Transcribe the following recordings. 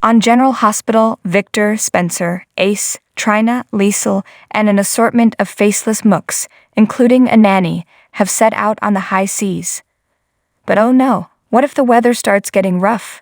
On General Hospital, Victor, Spencer, Ace, Trina, Liesel, and an assortment of faceless mooks, including a nanny, have set out on the high seas. But oh no, what if the weather starts getting rough?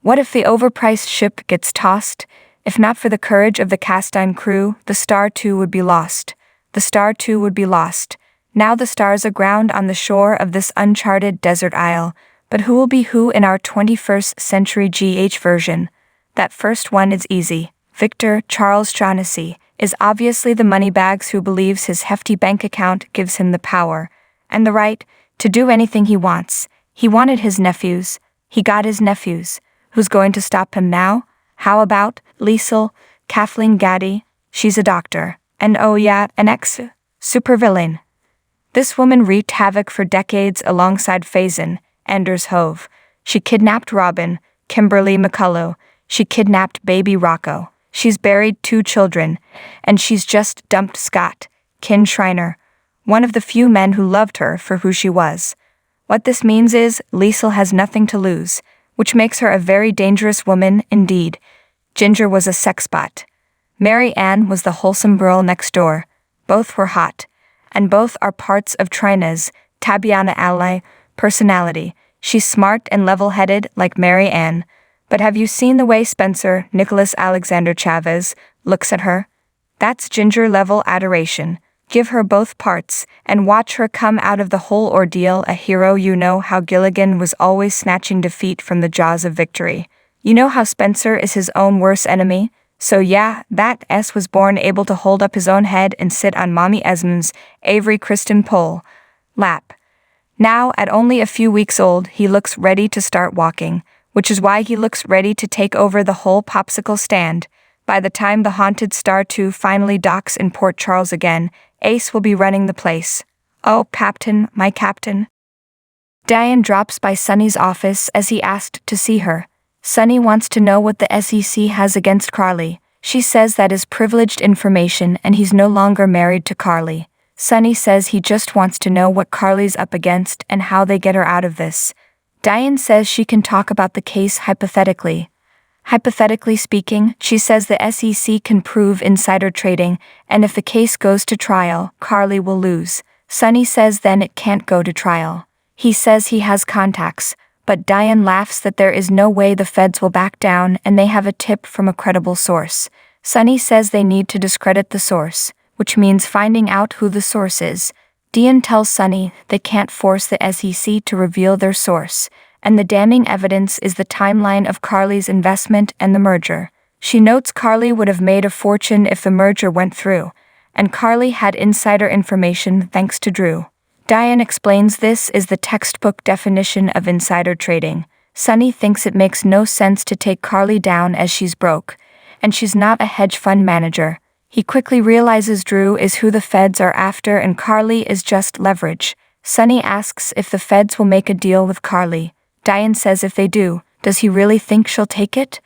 What if the overpriced ship gets tossed? If not for the courage of the cast-iron crew, the Star too would be lost. The Star too would be lost. Now the stars aground on the shore of this uncharted desert isle, but who will be who in our 21st century GH version? That first one is easy. Victor Charles Shaughnessy is obviously the moneybags who believes his hefty bank account gives him the power and the right to do anything he wants. He wanted his nephews. He got his nephews. Who's going to stop him now? How about Liesel, Kathleen Gaddy? She's a doctor. And oh yeah, an ex-supervillain. This woman wreaked havoc for decades alongside Faison, Anders Hove. She kidnapped Robin, Kimberly McCullough. She kidnapped baby Rocco. She's buried 2 children. And she's just dumped Scott, Kin Schreiner, one of the few men who loved her for who she was. What this means is Liesel has nothing to lose, which makes her a very dangerous woman indeed. Ginger was a sexbot. Mary Ann was the wholesome girl next door. Both were hot. And both are parts of Trina's, Tabiana ally, personality. She's smart and level-headed like Mary Ann. But have you seen the way Spencer, Nicholas Alexander Chavez, looks at her? That's Ginger-level adoration. Give her both parts, and watch her come out of the whole ordeal a hero. You know how Gilligan was always snatching defeat from the jaws of victory. You know how Spencer is his own worst enemy? So yeah, that S was born able to hold up his own head and sit on Mommy Esmond's Avery Kristen Pole lap. Now, at only a few weeks old, he looks ready to start walking, which is why he looks ready to take over the whole popsicle stand. By the time the haunted Star 2 finally docks in Port Charles again, Ace will be running the place. Oh, Captain, my captain. Diane drops by Sonny's office as he asked to see her. Sonny wants to know what the SEC has against Carly. She says that is privileged information and he's no longer married to Carly. Sonny says he just wants to know what Carly's up against and how they get her out of this. Diane says she can talk about the case hypothetically. Hypothetically speaking, she says the SEC can prove insider trading, and if the case goes to trial, Carly will lose. Sonny says then it can't go to trial. He says he has contacts, but Diane laughs that there is no way the feds will back down and they have a tip from a credible source. Sonny says they need to discredit the source, which means finding out who the source is. Diane tells Sonny they can't force the SEC to reveal their source, and the damning evidence is the timeline of Carly's investment and the merger. She notes Carly would have made a fortune if the merger went through, and Carly had insider information thanks to Drew. Diane explains this is the textbook definition of insider trading. Sonny thinks it makes no sense to take Carly down as she's broke, and she's not a hedge fund manager. He quickly realizes Drew is who the feds are after and Carly is just leverage. Sonny asks if the feds will make a deal with Carly. Diane says if they do, does he really think she'll take it?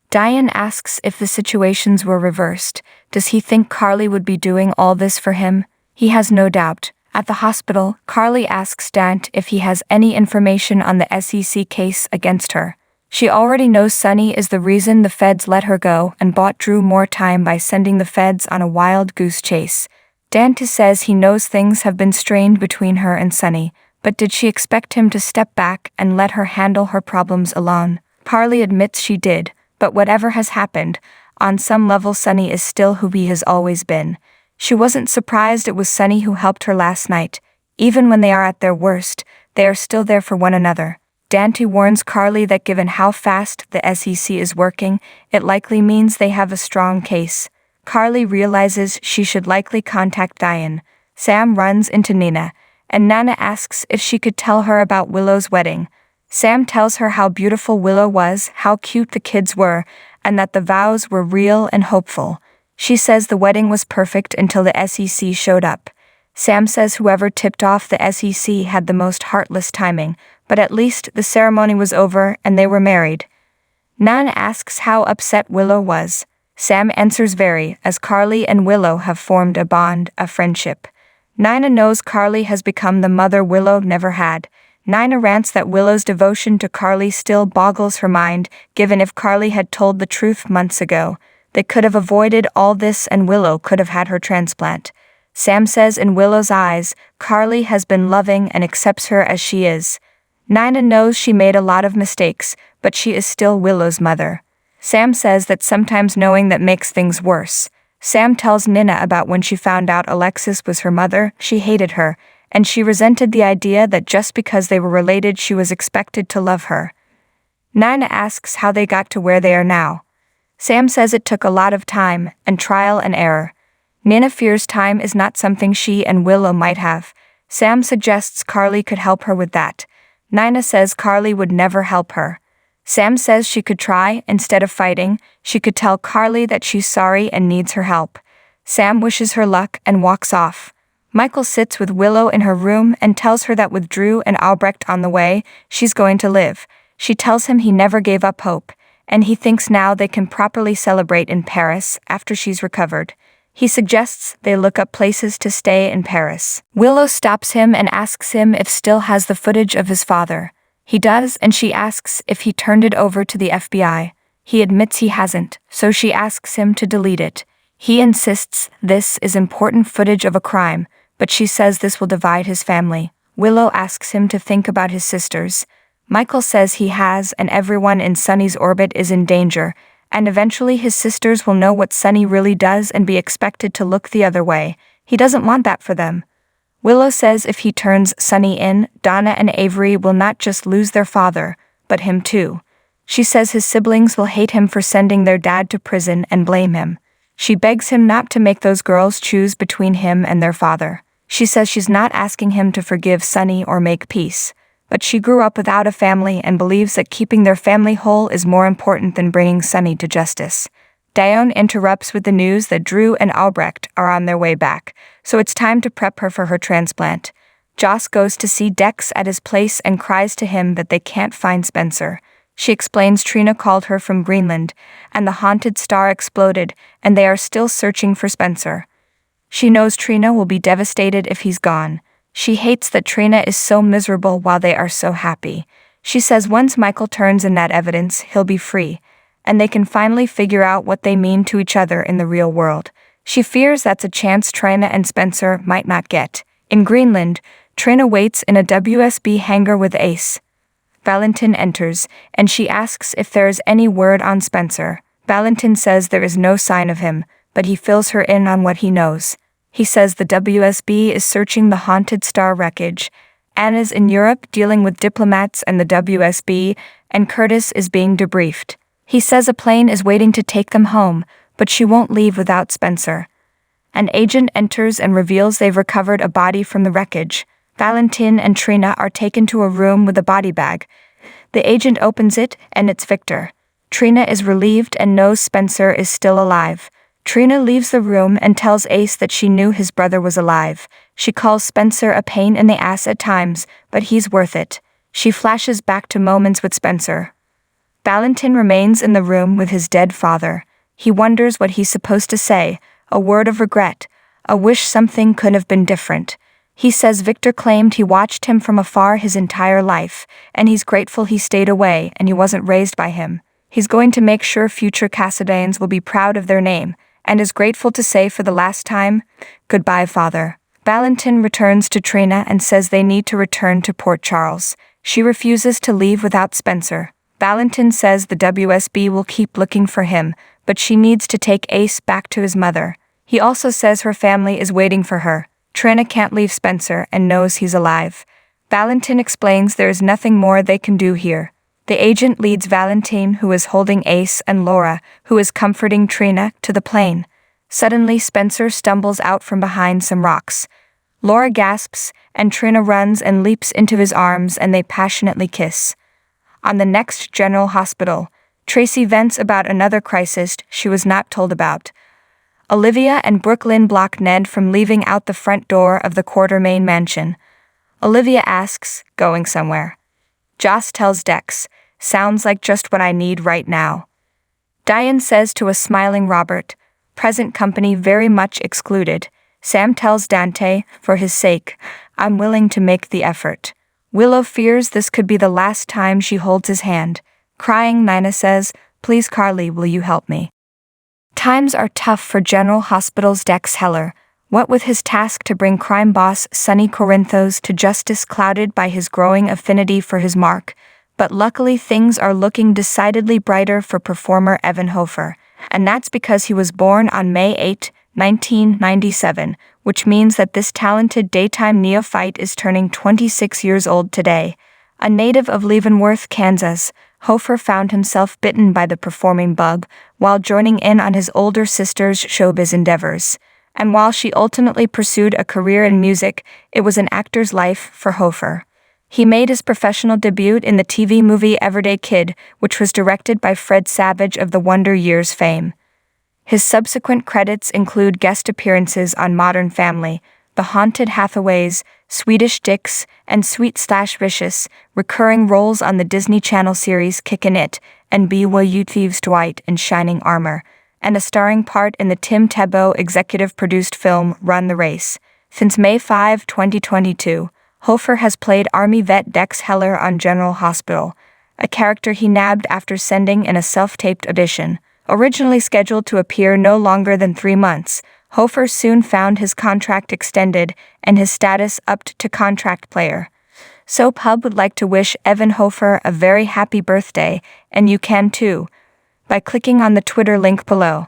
Diane asks if the situations were reversed. Does he think Carly would be doing all this for him? He has no doubt. At the hospital, Carly asks Dant if he has any information on the SEC case against her. She already knows Sonny is the reason the feds let her go and bought Drew more time by sending the feds on a wild goose chase. Dante says he knows things have been strained between her and Sonny, but did she expect him to step back and let her handle her problems alone? Carly admits she did, but whatever has happened, on some level Sonny is still who he has always been. She wasn't surprised it was Sonny who helped her last night. Even when they are at their worst, they are still there for one another. Dante warns Carly that given how fast the SEC is working, it likely means they have a strong case. Carly realizes she should likely contact Diane. Sam runs into Nina, and Nana asks if she could tell her about Willow's wedding. Sam tells her how beautiful Willow was, how cute the kids were, and that the vows were real and hopeful. She says the wedding was perfect until the SEC showed up. Sam says whoever tipped off the SEC had the most heartless timing, but at least the ceremony was over and they were married. Nan asks how upset Willow was. Sam answers very, as Carly and Willow have formed a bond, a friendship. Nina knows Carly has become the mother Willow never had. Nina rants that Willow's devotion to Carly still boggles her mind, given if Carly had told the truth months ago, they could have avoided all this and Willow could have had her transplant. Sam says in Willow's eyes, Carly has been loving and accepts her as she is. Nina knows she made a lot of mistakes, but she is still Willow's mother. Sam says that sometimes knowing that makes things worse. Sam tells Nina about when she found out Alexis was her mother, she hated her, and she resented the idea that just because they were related she was expected to love her. Nina asks how they got to where they are now. Sam says it took a lot of time, and trial and error. Nina fears time is not something she and Willow might have. Sam suggests Carly could help her with that. Nina says Carly would never help her. Sam says she could try, instead of fighting, she could tell Carly that she's sorry and needs her help. Sam wishes her luck and walks off. Michael sits with Willow in her room and tells her that with Drew and Albrecht on the way, she's going to live. She tells him he never gave up hope, and he thinks now they can properly celebrate in Paris after she's recovered. He suggests they look up places to stay in Paris. Willow stops him and asks him if still has the footage of his father. He does, and she asks if he turned it over to the FBI. He admits he hasn't, so she asks him to delete it. He insists this is important footage of a crime, but she says this will divide his family. Willow asks him to think about his sisters. Michael says he has, and everyone in Sunny's orbit is in danger, and eventually his sisters will know what Sunny really does and be expected to look the other way. He doesn't want that for them. Willow says if he turns Sunny in, Donna and Avery will not just lose their father, but him too. She says his siblings will hate him for sending their dad to prison and blame him. She begs him not to make those girls choose between him and their father. She says she's not asking him to forgive Sunny or make peace, but she grew up without a family and believes that keeping their family whole is more important than bringing Sunny to justice. Dione interrupts with the news that Drew and Albrecht are on their way back, so it's time to prep her for her transplant. Joss goes to see Dex at his place and cries to him that they can't find Spencer. She explains Trina called her from Greenland, and the haunted star exploded, and they are still searching for Spencer. She knows Trina will be devastated if he's gone. She hates that Trina is so miserable while they are so happy. She says once Michael turns in that evidence, he'll be free, and they can finally figure out what they mean to each other in the real world. She fears that's a chance Trina and Spencer might not get. In Greenland, Trina waits in a WSB hangar with Ace. Valentin enters, and she asks if there is any word on Spencer. Valentin says there is no sign of him, but he fills her in on what he knows. He says the WSB is searching the haunted star wreckage. Anna's in Europe dealing with diplomats and the WSB, and Curtis is being debriefed. He says a plane is waiting to take them home, but she won't leave without Spencer. An agent enters and reveals they've recovered a body from the wreckage. Valentin and Trina are taken to a room with a body bag. The agent opens it, and it's Victor. Trina is relieved and knows Spencer is still alive. Trina leaves the room and tells Ace that she knew his brother was alive. She calls Spencer a pain in the ass at times, but he's worth it. She flashes back to moments with Spencer. Valentin remains in the room with his dead father. He wonders what he's supposed to say, a word of regret, a wish something could have been different. He says Victor claimed he watched him from afar his entire life, and he's grateful he stayed away and he wasn't raised by him. He's going to make sure future Cassadines will be proud of their name, and is grateful to say for the last time, "Goodbye, Father." Valentin returns to Trina and says they need to return to Port Charles. She refuses to leave without Spencer. Valentin says the WSB will keep looking for him, but she needs to take Ace back to his mother. He also says her family is waiting for her. Trina can't leave Spencer and knows he's alive. Valentin explains there is nothing more they can do here. The agent leads Valentin, who is holding Ace, and Laura, who is comforting Trina, to the plane. Suddenly Spencer stumbles out from behind some rocks. Laura gasps, and Trina runs and leaps into his arms, and they passionately kiss. On the next General Hospital, Tracy vents about another crisis she was not told about. Olivia and Brooklyn block Ned from leaving out the front door of the Quartermain mansion. Olivia asks, "Going somewhere?" Joss tells Dex, "Sounds like just what I need right now." Diane says to a smiling Robert, "Present company very much excluded." Sam tells Dante, "For his sake, I'm willing to make the effort." Willow fears this could be the last time she holds his hand. Crying, Nina says, "Please, Carly, will you help me?" Times are tough for General Hospital's Dex Heller, what with his task to bring crime boss Sonny Corinthos to justice clouded by his growing affinity for his mark. But luckily things are looking decidedly brighter for performer Evan Hofer, and that's because he was born on May 8, 1997, which means that this talented daytime neophyte is turning 26 years old today. A native of Leavenworth, Kansas, Hofer found himself bitten by the performing bug while joining in on his older sister's showbiz endeavors. And while she ultimately pursued a career in music, it was an actor's life for Hofer. He made his professional debut in the TV movie Everyday Kid, which was directed by Fred Savage of the Wonder Years fame. His subsequent credits include guest appearances on Modern Family, The Haunted Hathaways, Swedish Dicks, and Sweet/Vicious, recurring roles on the Disney Channel series Kickin' It, and BYU Thieves Dwight in Shining Armor, and a starring part in the Tim Tebow executive-produced film Run the Race. Since May 5, 2022, Hofer has played Army vet Dex Heller on General Hospital, a character he nabbed after sending in a self-taped audition. Originally scheduled to appear no longer than 3 months, Hofer soon found his contract extended and his status upped to contract player. So Pub would like to wish Evan Hofer a very happy birthday, and you can too, by clicking on the Twitter link below.